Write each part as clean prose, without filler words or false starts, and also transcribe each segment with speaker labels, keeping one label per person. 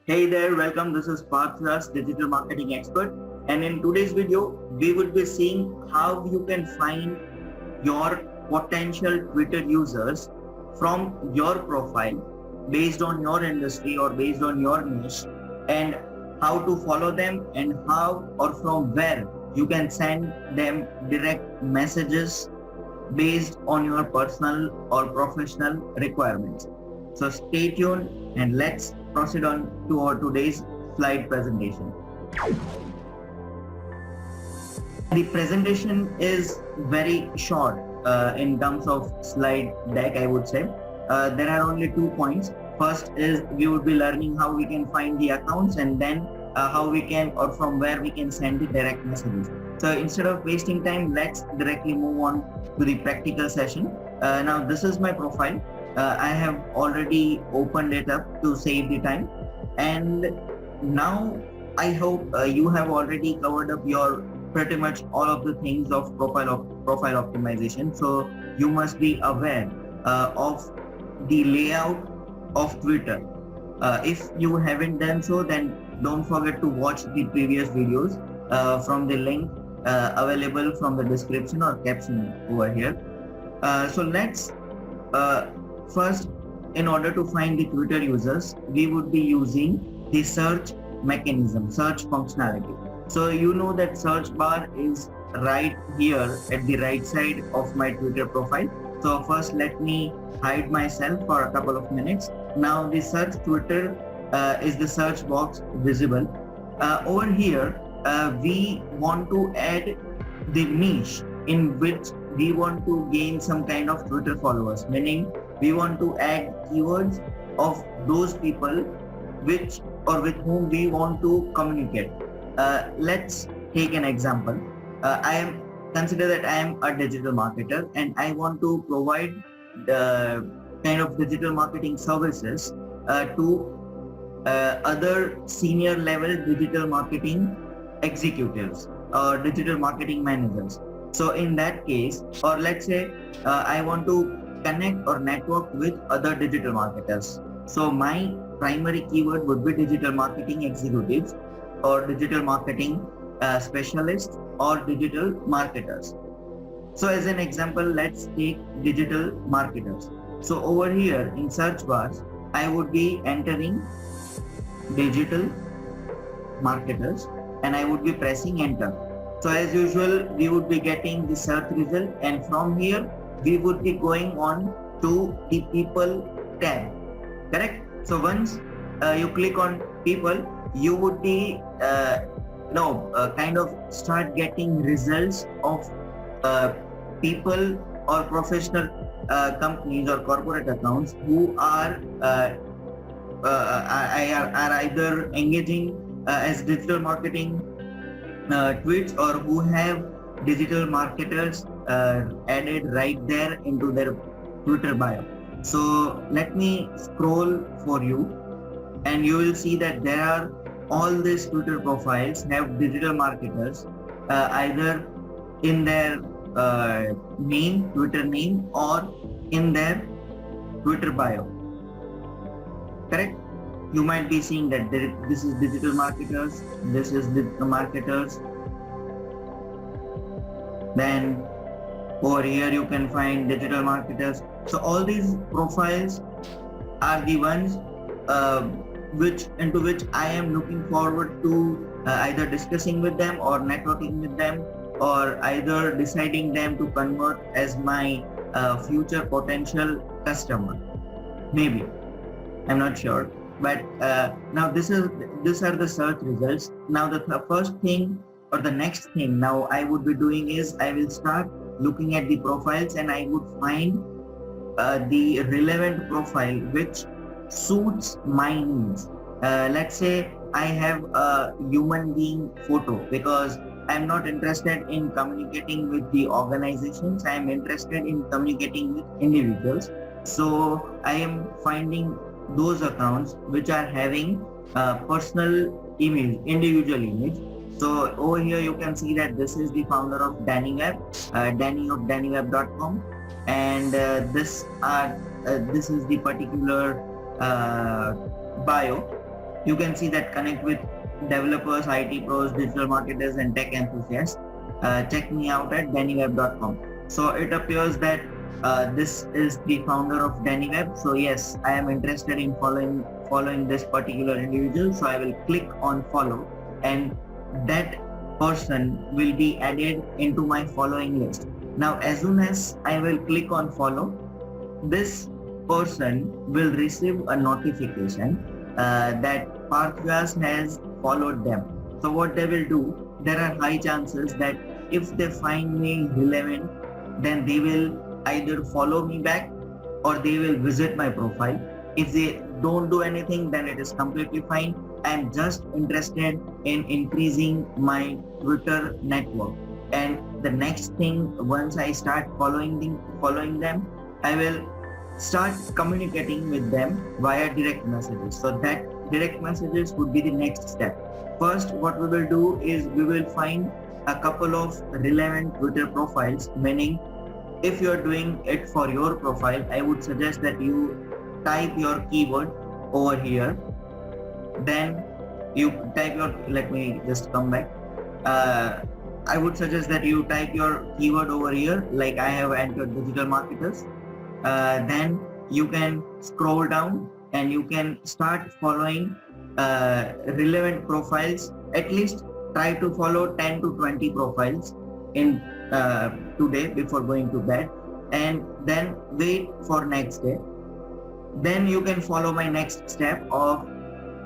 Speaker 1: Hey there, welcome. This is Parth, digital marketing expert. And in today's video, we would be seeing how you can find your potential Twitter users from your profile based on your industry or based on your niche, and how to follow them and how or from where you can send them direct messages based on your personal or professional requirements. So stay tuned and let's proceed on to our today's slide presentation. The presentation is very short in terms of slide deck, I would say. There are only 2 points. First is we would be learning how we can find the accounts, and then how we can or from where we can send the direct messages. So instead of wasting time, let's directly move on to the practical session. Now this is my profile. I have already opened it up to save the time, and now I hope you have already covered up your pretty much all of the things of profile optimization. So you must be aware of the layout of Twitter. If you haven't done so, then don't forget to watch the previous videos from the link available from the description or caption over here. So let's first, in order to find the Twitter users, we would be using the search mechanism, search functionality. So you know that search bar is right here at the right side of my Twitter profile. So first let me hide myself for a couple of minutes. Now the search Twitter is the search box visible. Over here, we want to add the niche in which we want to gain some kind of Twitter followers, meaning we want to add keywords of those people which or with whom we want to communicate. Let's take an example. Consider that I am a digital marketer and I want to provide the kind of digital marketing services to other senior level digital marketing executives or digital marketing managers. So in that case, or let's say I want to connect or network with other digital marketers. So my primary keyword would be digital marketing executives or digital marketing specialists or digital marketers. So as an example, let's take digital marketers. So over here in search bars, I would be entering digital marketers and I would be pressing enter. So as usual, we would be getting the search result, and from here we would be going on to the people tab, correct? So once you click on people, you would be kind of start getting results of people or professional companies or corporate accounts who are either engaging as digital marketing tweets, or who have digital marketers added right there into their Twitter bio. So let me scroll for you and you will see that there are all these Twitter profiles have digital marketers either in their name, Twitter name, or in their Twitter bio, correct? You might be seeing that this is digital marketers, this is digital marketers. Then over here you can find digital marketers. So all these profiles are the ones into which I am looking forward to either discussing with them or networking with them, or either deciding them to convert as my future potential customer. Maybe, I'm not sure. But now these are the search results. Now the first thing or the next thing now I would be doing is I will start looking at the profiles and I would find the relevant profile which suits my needs. Let's say I have a human being photo because I'm not interested in communicating with the organizations. I am interested in communicating with individuals. So I am finding those accounts which are having personal image, individual image. So over here you can see that this is the founder of Danny Web, Danny of DannyWeb.com, and this is the particular bio You can see that connect with developers, IT pros, digital marketers, and tech enthusiasts. Check me out at dannyweb.com. So it appears that this is the founder of DannyWeb. So yes, I am interested in following this particular individual. So I will click on follow, and that person will be added into my following list. Now, as soon as I will click on follow, this person will receive a notification that Parth Vyas has followed them. So what they will do, there are high chances that if they find me relevant, then they will either follow me back or they will visit my profile. If they don't do anything, then it is completely fine. I am just interested in increasing my Twitter network. And the next thing, once I start following them, I will start communicating with them via direct messages. So that direct messages would be the next step. First, what we will do is we will find a couple of relevant Twitter profiles, meaning if you're doing it for your profile, I would suggest that you type your keyword over here. Then you type your, let me just come back. I would suggest that you type your keyword over here, like I have entered digital marketers. Then you can scroll down and you can start following relevant profiles. At least try to follow 10 to 20 profiles in today before going to bed, and then wait for next day. Then you can follow my next step of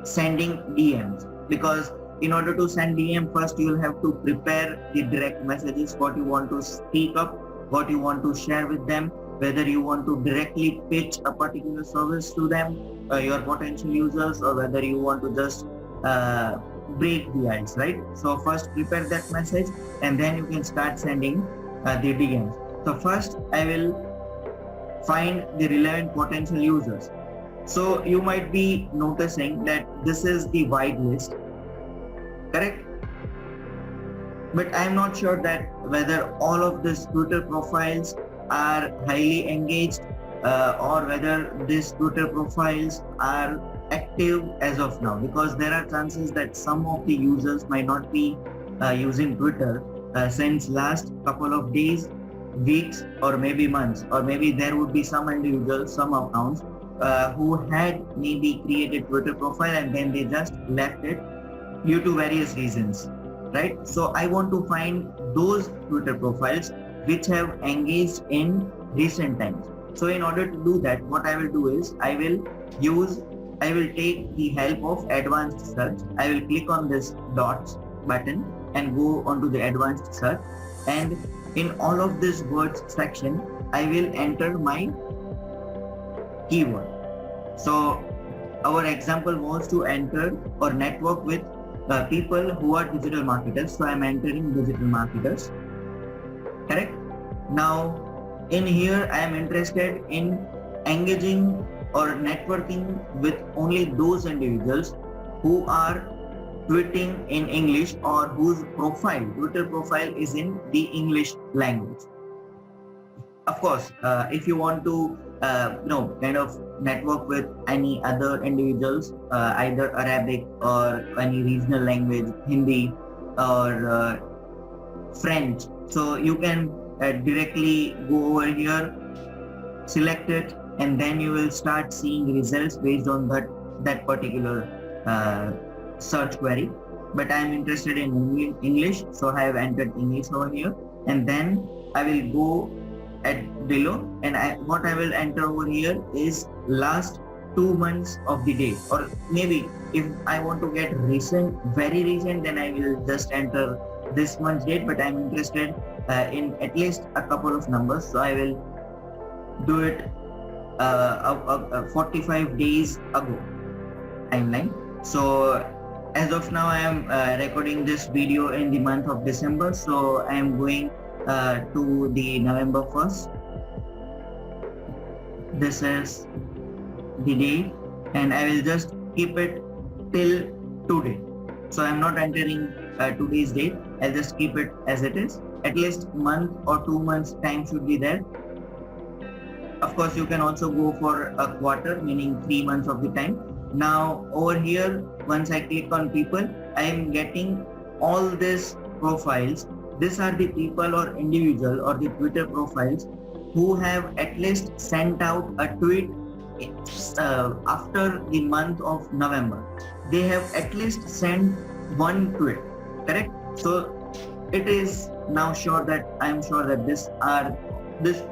Speaker 1: sending DMs, because in order to send DM, first you will have to prepare the direct messages, what you want to speak up, what you want to share with them, whether you want to directly pitch a particular service to them, your potential users, or whether you want to just break the ice, right? So first prepare that message and then you can start sending the DMs. So first I will find the relevant potential users. So you might be noticing that this is the wide list, correct? But I am not sure that whether all of these Twitter profiles are highly engaged or whether these Twitter profiles are active as of now, because there are chances that some of the users might not be using Twitter since last couple of days, weeks, or maybe months, or maybe there would be some individuals, some accounts who had maybe created Twitter profile and then they just left it due to various reasons, right? So I want to find those Twitter profiles which have engaged in recent times. So in order to do that, what I will do is I will take the help of advanced search. I will click on this dots button and go onto the advanced search, and in all of this words section I will enter my keyword. So our example was to enter or network with people who are digital marketers. So I am entering digital marketers, correct? Now in here I am interested in engaging or networking with only those individuals who are tweeting in English or whose Twitter profile is in the English language. Of course, if you want to kind of network with any other individuals, either Arabic or any regional language, Hindi or French, so you can directly go over here, select it, and then you will start seeing results based on that particular search query. But I am interested in English, so I have entered English over here, and then I will go at below, and what I will enter over here is last 2 months of the date, or maybe if I want to get recent, very recent, then I will just enter this month's date. But I am interested in at least a couple of numbers, so I will do it 45 days ago timeline. So as of now I am recording this video in the month of December, so I am going to the November 1st. This is the day, and I will just keep it till today. So I am not entering today's date. I'll just keep it as it is. At least month or 2 months time should be there. Of course, you can also go for a quarter, meaning 3 months of the time. Now over here, once I click on people, I am getting all these profiles. These are the people or individual or the Twitter profiles who have at least sent out a tweet after the month of November. They have at least sent one tweet, correct? So it is now sure that I am sure that this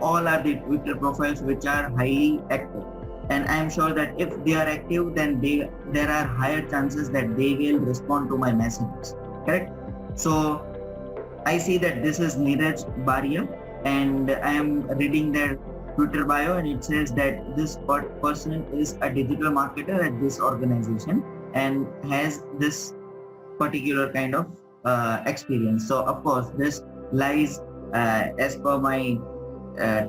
Speaker 1: all are the Twitter profiles which are highly active, and I am sure that if they are active, then there are higher chances that they will respond to my messages, correct? So I see that this is Neeraj Baria, and I am reading their Twitter bio, and it says that this person is a digital marketer at this organization and has this particular kind of experience. So of course this lies as per my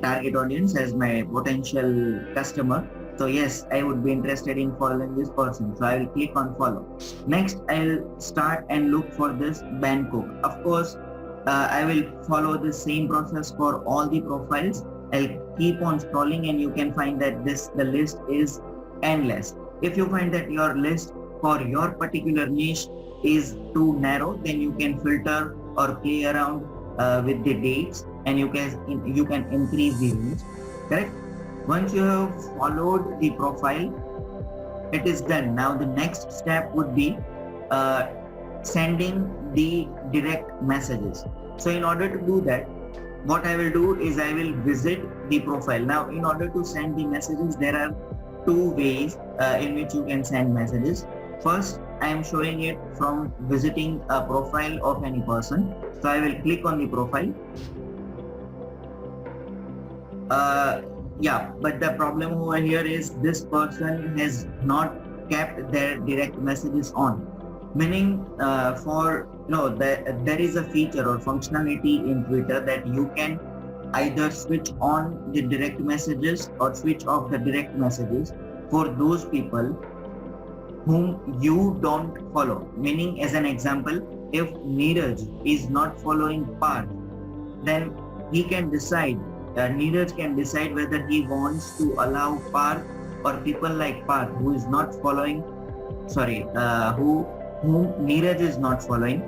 Speaker 1: target audience, as my potential customer. So yes, I would be interested in following this person, so I will click on follow. Next, I'll start and look for this Bangkok. Of course, I will follow the same process for all the profiles. I'll keep on scrolling, and you can find that the list is endless. If you find that your list for your particular niche is too narrow, then you can filter or play around with the dates, and you can increase the range, correct? Once you have followed the profile, it is done. Now the next step would be sending the direct messages. So in order to do that, what I will do is I will visit the profile. Now in order to send the messages, there are two ways in which you can send messages. First, I am showing it from visiting a profile of any person. So I will click on the profile. Yeah, but the problem over here is this person has not kept their direct messages on. Meaning there is a feature or functionality in Twitter that you can either switch on the direct messages or switch off the direct messages for those people whom you don't follow. Meaning, as an example, if Neeraj is not following Parth, then he can decide, Neeraj can decide whether he wants to allow Parth or people like Parth who is not following, whom Neeraj is not following,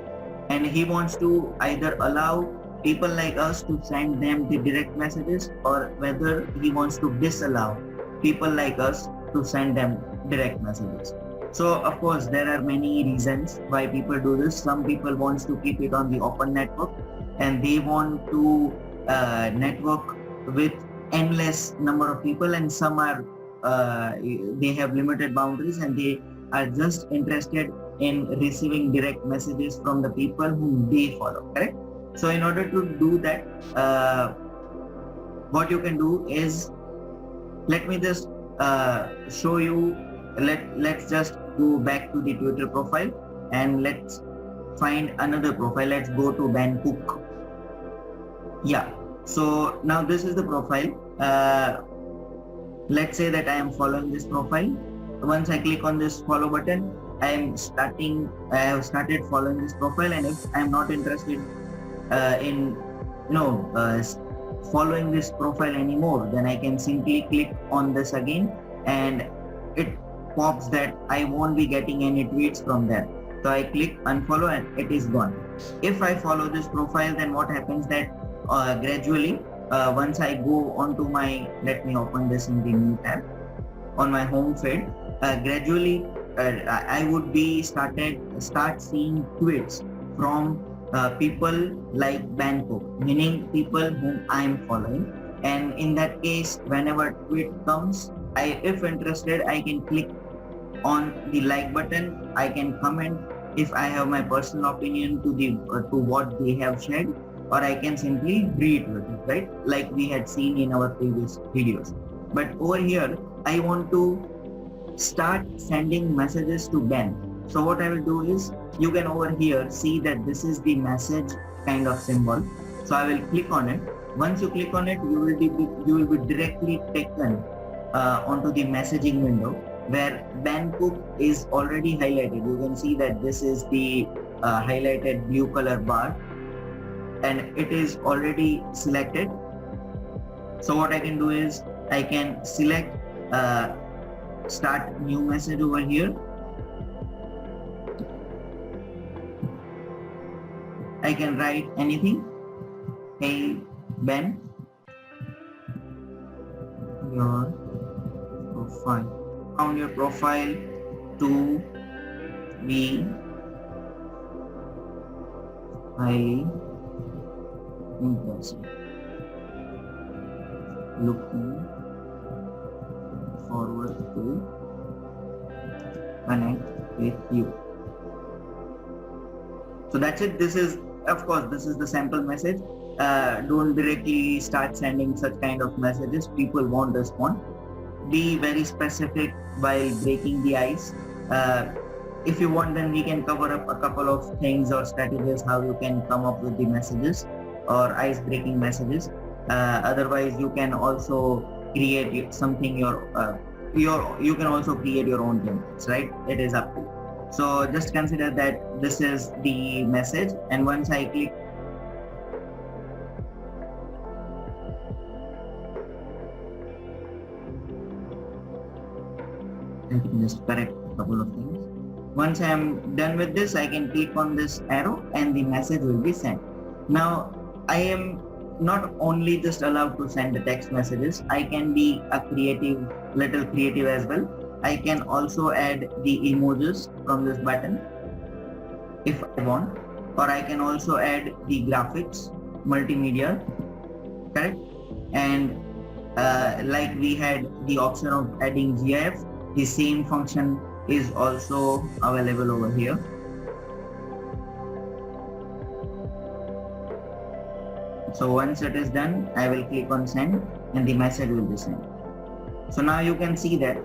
Speaker 1: and he wants to either allow people like us to send them the direct messages, or whether he wants to disallow people like us to send them direct messages. So of course there are many reasons why people do this. Some people want to keep it on the open network, and they want to network with endless number of people, and some are they have limited boundaries, and they are just interested in receiving direct messages from the people whom they follow, correct? So in order to do that, what you can do is, let me just show you. Let's just go back to the Twitter profile, and let's find another profile. Let's go to Bangkok. Yeah, so now this is the profile. Let's say that I am following this profile. Once I click on this follow button, I have started following this profile, and if I am not interested in following this profile anymore, then I can simply click on this again, and it pops that I won't be getting any tweets from there. So I click unfollow, and it is gone. If I follow this profile, then what happens that gradually, once I go onto my, let me open this in the new tab, on my home feed, gradually I would be start seeing tweets from people like Bangkok, meaning people whom I am following. And in that case, whenever tweet comes, if interested, I can click on the like button. I can comment if I have my personal opinion to what they have shared, or I can simply retweet it, right? Like we had seen in our previous videos. But over here, I want to start sending messages to Ben. So what I will do is, you can over here see that this is the message kind of symbol. So I will click on it. Once you click on it, you will be directly taken onto the messaging window, where Bangkok is already highlighted. You can see that this is the highlighted blue color bar, and it is already selected. So what I can do is, I can select start new message over here. I can write anything. Hey Ben, your profile. Found your profile to be highly impressive. Looking forward to connect with you. So that's it. This is, of course, this is the sample message. Don't directly start sending such kind of messages. People won't respond. Be very specific while breaking the ice. If you want, then we can cover up a couple of things or strategies how you can come up with the messages or ice-breaking messages. Otherwise, you can also create something you can also create your own templates, right? It is up to you. So just consider that this is the message, and once I click, I can just correct a couple of things. Once I am done with this, I can click on this arrow and the message will be sent. Now, I am not only just allowed to send the text messages, I can be a little creative as well. I can also add the emojis from this button if I want, or I can also add the graphics, multimedia, correct? And like we had the option of adding GIF, the same function is also available over here. So once it is done, I will click on send and the message will be sent. So now you can see that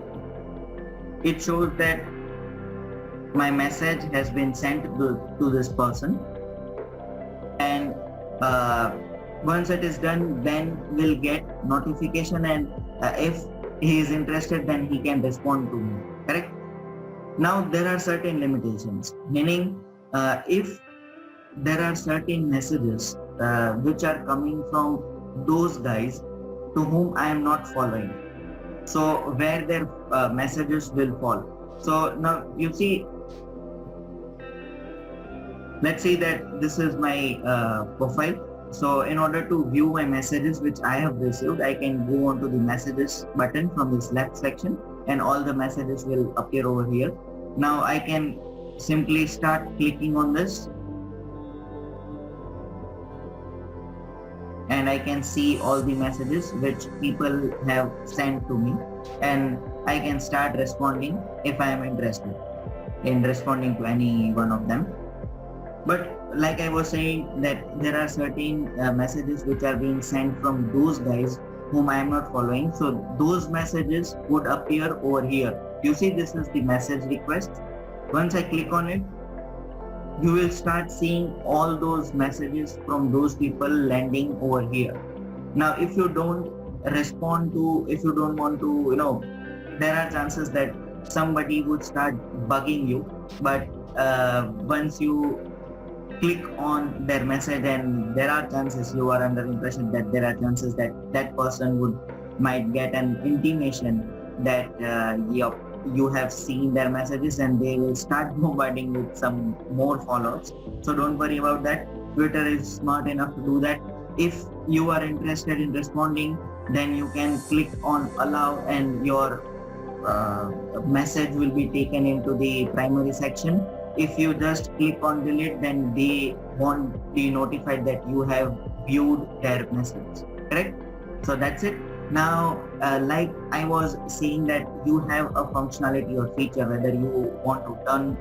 Speaker 1: it shows that my message has been sent to this person, and once it is done, Ben will get notification, and if he is interested, then he can respond to me, correct? Now there are certain limitations, meaning if there are certain messages which are coming from those guys to whom I am not following, so where their messages will fall. So now you see, let's say that this is my profile. So in order to view my messages which I have received, I can go on to the messages button from this left section, and all the messages will appear over here. Now I can simply start clicking on this, and I can see all the messages which people have sent to me, and I can start responding if I am interested in responding to any one of them. But like I was saying, that there are certain messages which are being sent from those guys whom I am not following. So those messages would appear over here. You see, this is the message request. Once I click on it, you will start seeing all those messages from those people landing over here. Now, if you don't respond to, if you don't want to, there are chances that somebody would start bugging you. But once you click on their message, and there are chances, you are under impression that there are chances that that person might get an intimation that you have seen their messages, and they will start bombarding with some more follow-ups. So don't worry about that. Twitter is smart enough to do that. If you are interested in responding, then you can click on allow, and your message will be taken into the primary section. If you just click on delete, then they won't be notified that you have viewed their message, correct? So that's it. Now, like I was saying, that you have a functionality or feature, whether you want to turn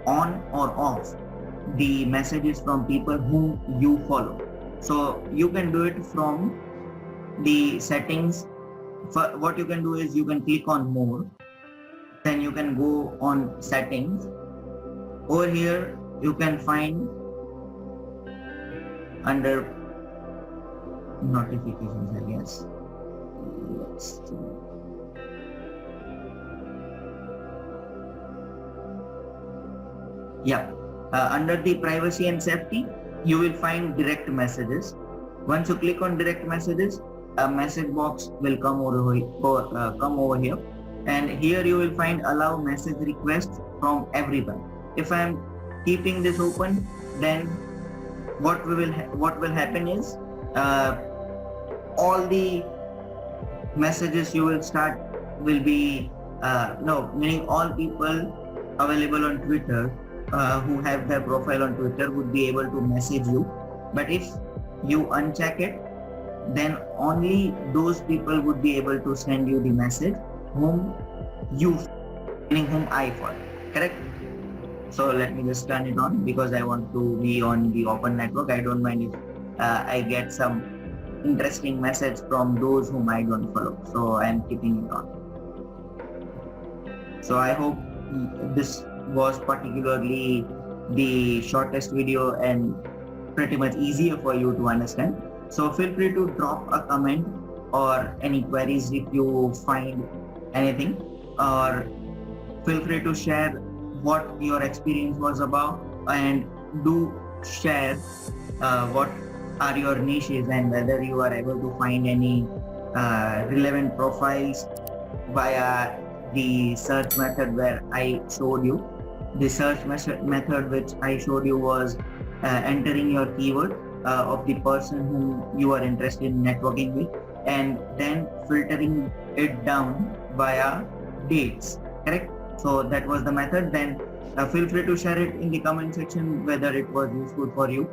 Speaker 1: on or off the messages from people whom you follow. So you can do it from the settings. What you can do is you can click on more, then you can go on settings. Over here you can find under notifications, I guess. Let's see. Yeah, under the privacy and safety, you will find direct messages. Once you click on direct messages, a message box will come over here, and here you will find allow message requests from everyone. If I am keeping this open, then what will happen is all the messages you will start will be no, meaning all people available on Twitter who have their profile on Twitter would be able to message you. But if you uncheck it, then only those people would be able to send you the message whom you, meaning whom I follow. Correct? So let me just turn it on because I want to be on the open network. I don't mind if I get some interesting message from those whom I don't follow. So I am keeping it on. So I hope this was particularly the shortest video and pretty much easier for you to understand. So feel free to drop a comment or any queries if you find anything, or feel free to share what your experience was about, and do share what are your niches and whether you are able to find any relevant profiles via the search method where I showed you. The search method which I showed you was entering your keyword of the person whom you are interested in networking with, and then filtering it down via dates. Correct? So that was the method. Then feel free to share it in the comment section whether it was useful for you.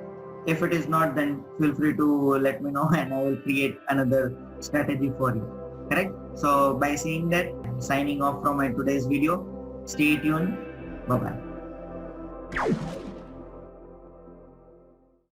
Speaker 1: If it is not, then feel free to let me know and I will create another strategy for you. Correct? So by saying that, signing off from my today's video. Stay tuned. Bye bye.